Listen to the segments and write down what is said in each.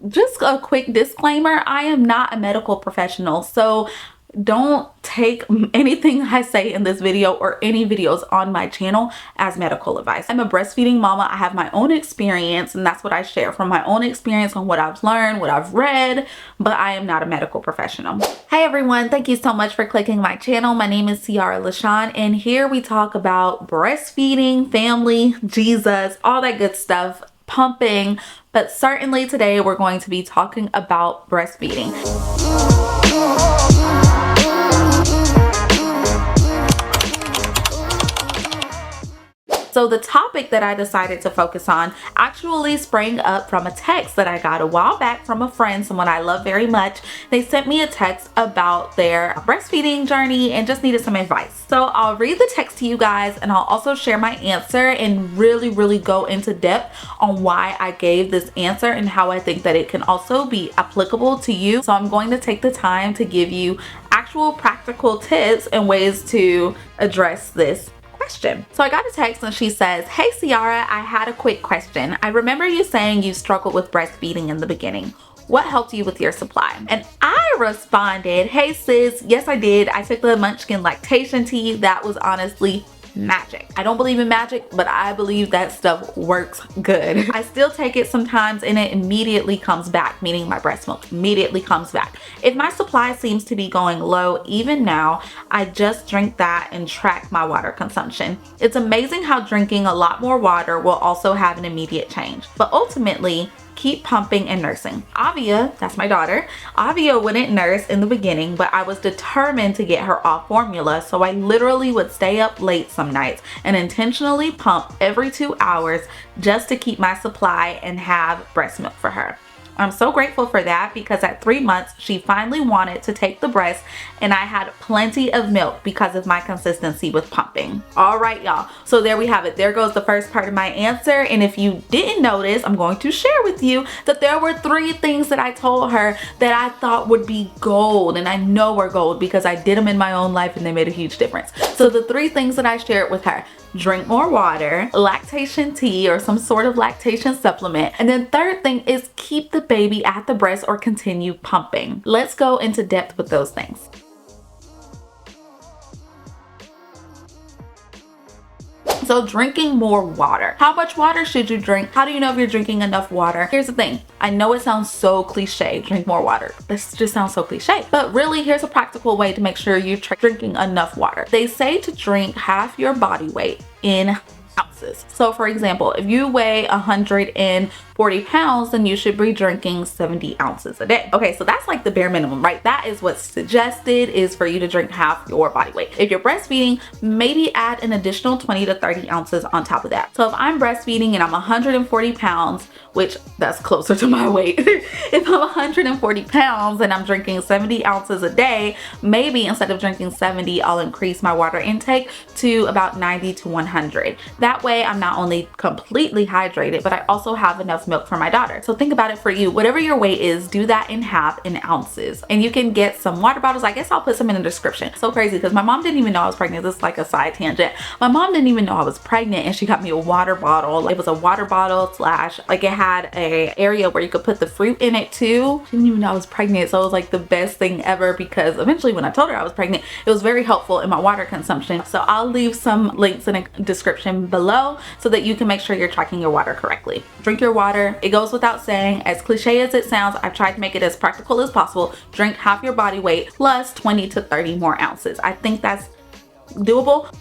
just a quick disclaimer, I am not a medical professional, so don't take anything I say in this video or any videos on my channel as medical advice. I'm a breastfeeding mama. I have my own experience, and that's what I share from my own experience on what I've learned, what I've read, but I am not a medical professional. Hey everyone, thank you so much for clicking my channel. My name is Ciara LaShawn, and here we talk about breastfeeding, family, Jesus, all that good stuff, pumping, but certainly today we're going to be talking about breastfeeding. So the topic that I decided to focus on actually sprang up from a text that I got a while back from a friend, someone I love very much. They sent me a text about their breastfeeding journey and just needed some advice. So I'll read the text to you guys, and I'll also share my answer and really go into depth on why I gave this answer and how I think that it can also be applicable to you. So I'm going to take the time to give you actual practical tips and ways to address this question. So I got a text and she says, "Hey Ciara, I had a quick question. I remember you saying you struggled with breastfeeding in the beginning. What helped you with your supply?" And I responded, "Hey sis, yes I did. I took the Munchkin lactation tea. That was honestly magic. I don't believe in magic, but I believe that stuff works good. I still take it sometimes and it immediately comes back," meaning my breast milk immediately comes back. "If my supply seems to be going low, even now, I just drink that and track my water consumption. It's amazing how drinking a lot more water will also have an immediate change. But ultimately, keep pumping and nursing." Avia, that's my daughter, Avia wouldn't nurse in the beginning, but I was determined to get her off formula, so I literally would stay up late some nights and intentionally pump every 2 hours just to keep my supply and have breast milk for her. I'm so grateful for that because at 3 months, she finally wanted to take the breast and I had plenty of milk because of my consistency with pumping. All right, y'all. So there we have it. There goes the first part of my answer. And if you didn't notice, I'm going to share with you that there were 3 things that I told her that I thought would be gold. And I know were gold because I did them in my own life and they made a huge difference. So the 3 things that I shared with her: drink more water, lactation tea or some sort of lactation supplement, and then third thing is keep the baby at the breast or continue pumping. Let's go into depth with those things. So drinking more water. How much water should you drink? How do you know if you're drinking enough water? Here's the thing. I know it sounds so cliche, drink more water. This just sounds so cliche, but really here's a practical way to make sure you're drinking enough water. They say to drink half your body weight in ounces. So for example, if you weigh 140 pounds, then you should be drinking 70 ounces a day. Okay, so that's like the bare minimum, right? That is what's suggested, is for you to drink half your body weight. If you're breastfeeding, maybe add an additional 20 to 30 ounces on top of that. So if I'm breastfeeding and I'm 140 pounds, which that's closer to my weight, if I'm 140 pounds and I'm drinking 70 ounces a day, maybe instead of drinking 70, I'll increase my water intake to about 90 to 100. That way I'm not only completely hydrated, but I also have enough milk for my daughter. So think about it for you. Whatever your weight is, do that in half in ounces. And you can get some water bottles. I guess I'll put some in the description. So crazy because my mom didn't even know I was pregnant. This is like a side tangent. My mom didn't even know I was pregnant and she got me a water bottle. It was a water bottle slash, like it had a area where you could put the fruit in it too. She didn't even know I was pregnant. So it was like the best thing ever because eventually when I told her I was pregnant, it was very helpful in my water consumption. So I'll leave some links in the description below so that you can make sure you're tracking your water correctly. Drink your water. It goes without saying, as cliche as it sounds, I've tried to make it as practical as possible. Drink half your body weight plus 20 to 30 more ounces. I think that's doable.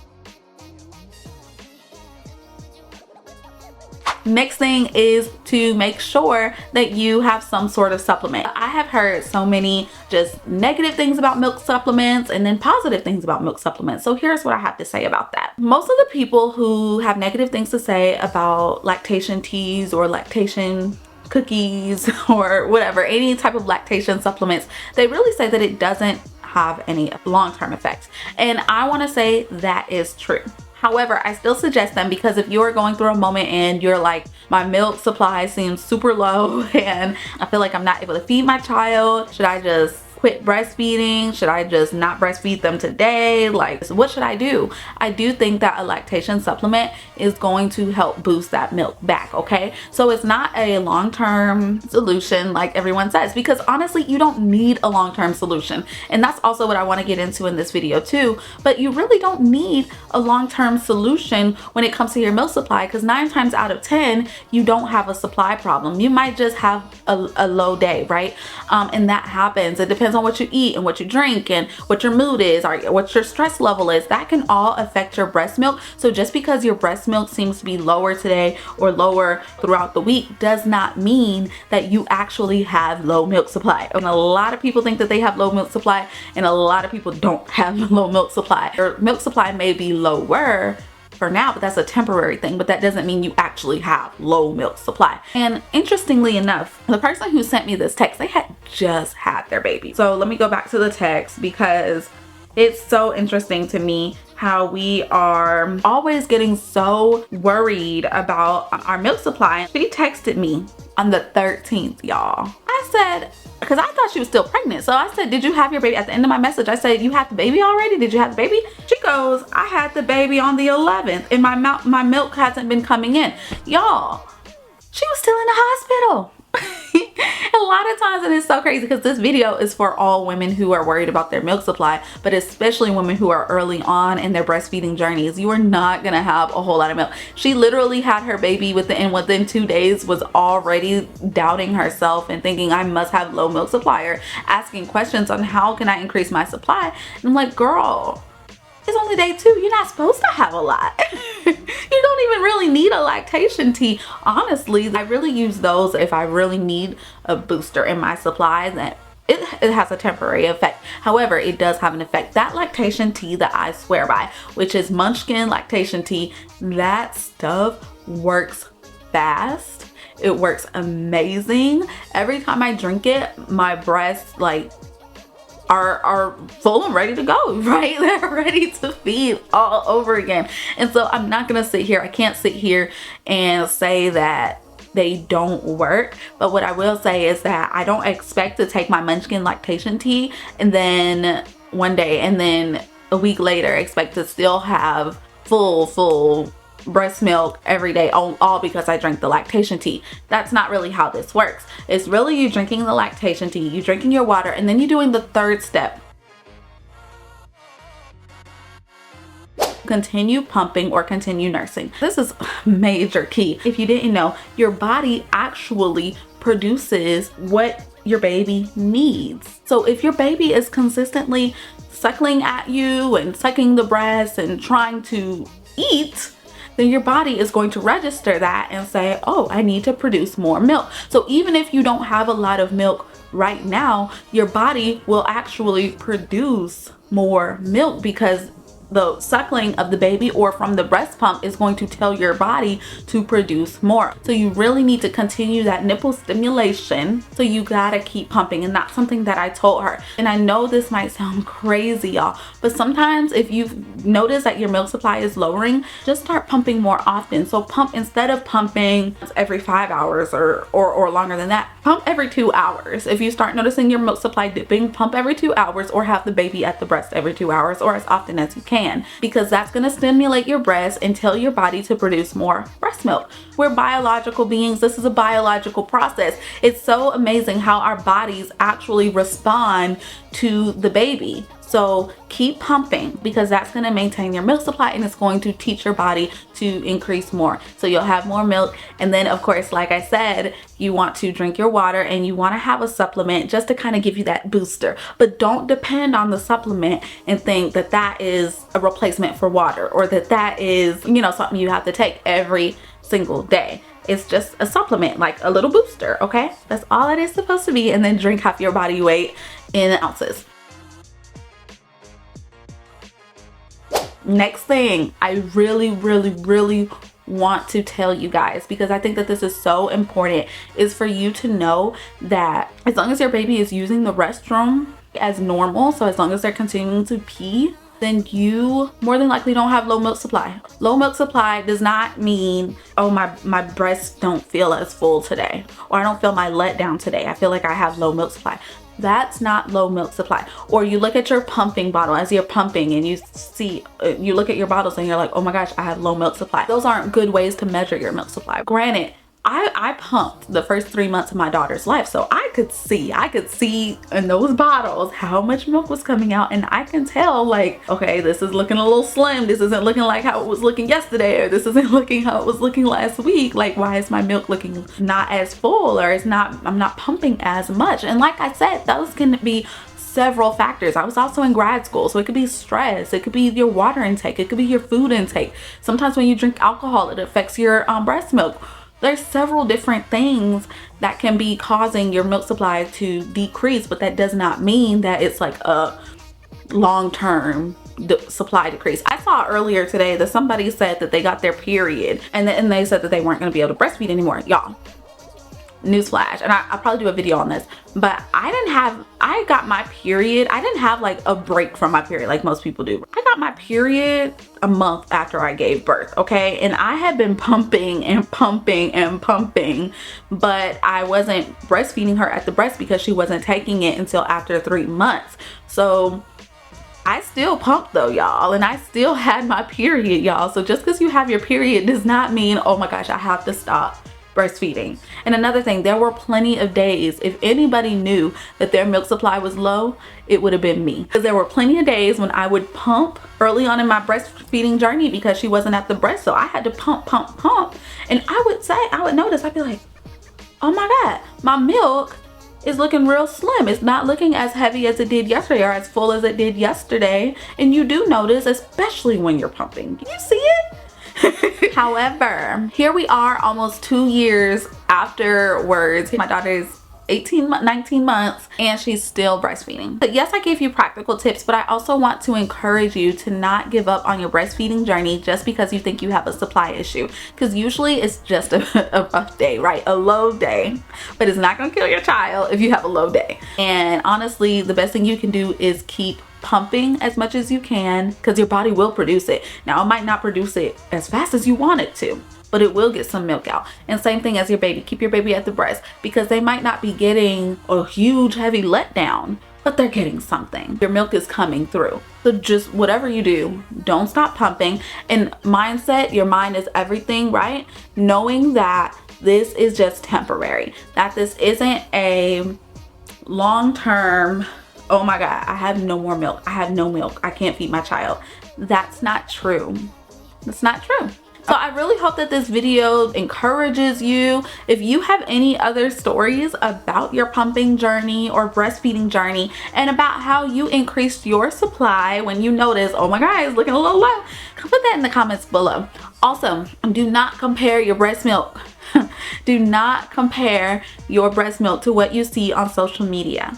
Next thing is to make sure that you have some sort of supplement. I have heard so many just negative things about milk supplements and then positive things about milk supplements. So here's what I have to say about that. Most of the people who have negative things to say about lactation teas or lactation cookies or whatever, any type of lactation supplements, they really say that it doesn't have any long-term effects. And I want to say that is true. However, I still suggest them because if you're going through a moment and you're like, my milk supply seems super low and I feel like I'm not able to feed my child, should I just quit breastfeeding? Should I just not breastfeed them today? Like, what should I do? I do think that a lactation supplement is going to help boost that milk back, okay? So it's not a long-term solution like everyone says, because honestly, you don't need a long-term solution. And that's also what I want to get into in this video too. But you really don't need a long-term solution when it comes to your milk supply, because 9 times out of 10, you don't have a supply problem. You might just have a low day, right? And that happens. It depends on what you eat and what you drink and what your mood is or what your stress level is. That can all affect your breast milk. So just because your breast milk seems to be lower today or lower throughout the week does not mean that you actually have low milk supply. And a lot of people think that they have low milk supply, and a lot of people don't have low milk supply. Your milk supply may be lower for now, but that's a temporary thing, but that doesn't mean you actually have low milk supply. And interestingly enough, the person who sent me this text, they had just had their baby. So let me go back to the text, because it's so interesting to me how we are always getting so worried about our milk supply. She texted me on the 13th, y'all. I said, because I thought she was still pregnant. So I said, did you have your baby? At the end of my message, I said, you had the baby already? Did you have the baby? She goes, I had the baby on the 11th and my milk hasn't been coming in. Y'all, she was still in the hospital. A lot of times, and it's so crazy because this video is for all women who are worried about their milk supply, but especially women who are early on in their breastfeeding journeys. You are not gonna have a whole lot of milk. She literally had her baby within 2 days was already doubting herself and thinking, I must have low milk supply, or asking questions on how can I increase my supply. And I'm like, girl, it's only day 2. You're not supposed to have a lot. You don't even really need a lactation tea. Honestly, I really use those if I really need a booster in my supply. That it has a temporary effect. However, it does have an effect. That lactation tea that I swear by, which is Munchkin lactation tea, that stuff works fast. It works amazing. Every time I drink it, my breasts are full and ready to go, right? They're ready to feed all over again. And so I'm not gonna sit here, I can't sit here and say that they don't work, but what I will say is that I don't expect to take my Munchkin lactation tea and then one day and then a week later expect to still have full breast milk every day, all because I drank the lactation tea. That's not really how this works. It's really you drinking the lactation tea, you drinking your water, and then you're doing the third step. Continue pumping or continue nursing. This is major key. If you didn't know, your body actually produces what your baby needs. So if your baby is consistently suckling at you and sucking the breast and trying to eat, then your body is going to register that and say, oh, I need to produce more milk. So even if you don't have a lot of milk right now, your body will actually produce more milk because the suckling of the baby or from the breast pump is going to tell your body to produce more. So you really need to continue that nipple stimulation. So you gotta keep pumping, and that's something that I told her. And I know this might sound crazy, y'all, but sometimes if you've noticed that your milk supply is lowering, just start pumping more often. So pump, instead of pumping every 5 hours or longer than that, pump every 2 hours. If you start noticing your milk supply dipping, pump every 2 hours or have the baby at the breast every 2 hours or as often as you can, because that's going to stimulate your breast and tell your body to produce more breast milk. We're biological beings. This is a biological process. It's so amazing how our bodies actually respond to the baby. So keep pumping, because that's going to maintain your milk supply and it's going to teach your body to increase more. So you'll have more milk. And then of course, like I said, you want to drink your water and you want to have a supplement just to kind of give you that booster. But don't depend on the supplement and think that that is a replacement for water, or that that is, you know, something you have to take every single day. It's just a supplement, like a little booster, okay? That's all it is supposed to be. And then drink half your body weight in ounces. Next thing I really want to tell you guys, because I think that this is so important, is for you to know that as long as your baby is using the restroom as normal, so as long as they're continuing to pee, then you more than likely don't have low milk supply. Low milk supply does not mean, oh, my breasts don't feel as full today, or I don't feel my letdown today, I feel like I have low milk supply. That's not low milk supply. Or you look at your pumping bottle as you're pumping and you see, you look at your bottles and you're like, oh my gosh, I have low milk supply. Those aren't good ways to measure your milk supply. Granted, I pumped the first 3 months of my daughter's life, so I could see in those bottles how much milk was coming out, and I can tell, like, okay, this is looking a little slim, this isn't looking like how it was looking yesterday, or this isn't looking how it was looking last week. Like, why is my milk looking not as full, or I'm not pumping as much? And like I said, those can be several factors. I was also in grad school, so it could be stress, it could be your water intake, it could be your food intake. Sometimes when you drink alcohol, it affects your breast milk. There's several different things that can be causing your milk supply to decrease, but that does not mean that it's like a long-term supply decrease. I saw earlier today that somebody said that they got their period and they said that they weren't going to be able to breastfeed anymore. Y'all, newsflash, and I'll probably do a video on this, but I got my period. I didn't have like a break from my period like most people do. I got my period a month after I gave birth, okay? And I had been pumping and pumping and pumping, but I wasn't breastfeeding her at the breast because she wasn't taking it until after 3 months. So I still pumped though, y'all, and I still had my period, y'all. So just because you have your period does not mean, oh my gosh, I have to stop breastfeeding. And another thing, there were plenty of days, if anybody knew that their milk supply was low, it would have been me. Because there were plenty of days when I would pump early on in my breastfeeding journey because she wasn't at the breast, so I had to pump. And I would notice, I'd be like, oh my God, my milk is looking real slim. It's not looking as heavy as it did yesterday or as full as it did yesterday. And you do notice, especially when you're pumping. You see it? However, here we are almost 2 years afterwards. My daughter is 19 months and she's still breastfeeding. But yes, I gave you practical tips, but I also want to encourage you to not give up on your breastfeeding journey just because you think you have a supply issue, because usually it's just a rough day, right? A low day, but it's not gonna kill your child if you have a low day. And honestly, the best thing you can do is keep pumping as much as you can, because your body will produce it. Now, it might not produce it as fast as you want it to, but it will get some milk out. And same thing as your baby. Keep your baby at the breast, because they might not be getting a huge heavy letdown, but they're getting something. Your milk is coming through. So just whatever you do, don't stop pumping. And mindset, your mind is everything, right? Knowing that this is just temporary, that this isn't a long-term, oh my God, I have no more milk, I have no milk, I can't feed my child. That's not true. That's not true. So I really hope that this video encourages you. If you have any other stories about your pumping journey or breastfeeding journey and about how you increased your supply when you notice, oh my God, it's looking a little low, put that in the comments below. Also, do not compare your breast milk. Do not compare your breast milk to what you see on social media.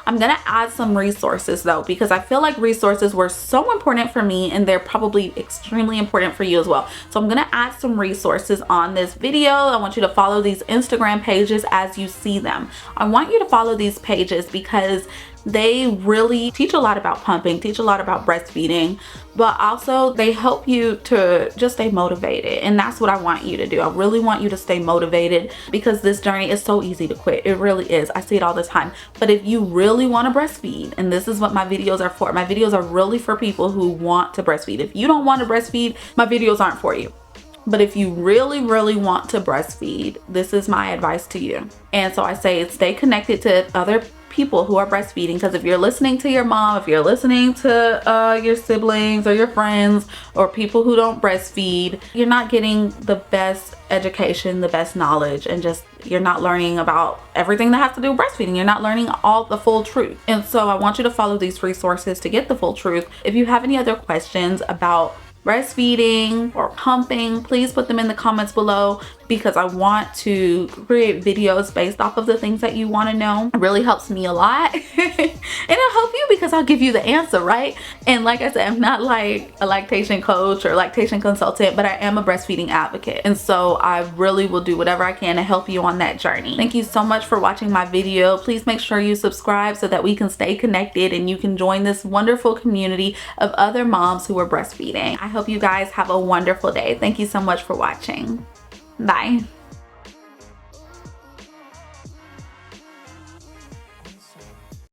I'm gonna add some resources though, because I feel like resources were so important for me and they're probably extremely important for you as well. So I'm gonna add some resources on this video. I want you to follow these Instagram pages as you see them. I want you to follow these pages because they really teach a lot about pumping, teach a lot about breastfeeding, but also they help you to just stay motivated. And that's what I want you to do. I really want you to stay motivated, because this journey is so easy to quit. It really is. I see it all the time. But if you really want to breastfeed, and this is what my videos are for, my videos are really for people who want to breastfeed. If you don't want to breastfeed, my videos aren't for you. But if you really, really want to breastfeed, this is my advice to you. And so I say, stay connected to other people who are breastfeeding, because if you're listening to your mom, if you're listening to your siblings or your friends or people who don't breastfeed, you're not getting the best education, the best knowledge, and just you're not learning about everything that has to do with breastfeeding. You're not learning all the full truth. And so I want you to follow these resources to get the full truth. If you have any other questions about breastfeeding or pumping, please put them in the comments below. because I want to create videos based off of the things that you want to know. It really helps me a lot. And it'll help you because I'll give you the answer, right? And like I said, I'm not like a lactation coach or lactation consultant, but I am a breastfeeding advocate. And so I really will do whatever I can to help you on that journey. Thank you so much for watching my video. Please make sure you subscribe so that we can stay connected and you can join this wonderful community of other moms who are breastfeeding. I hope you guys have a wonderful day. Thank you so much for watching. Bye.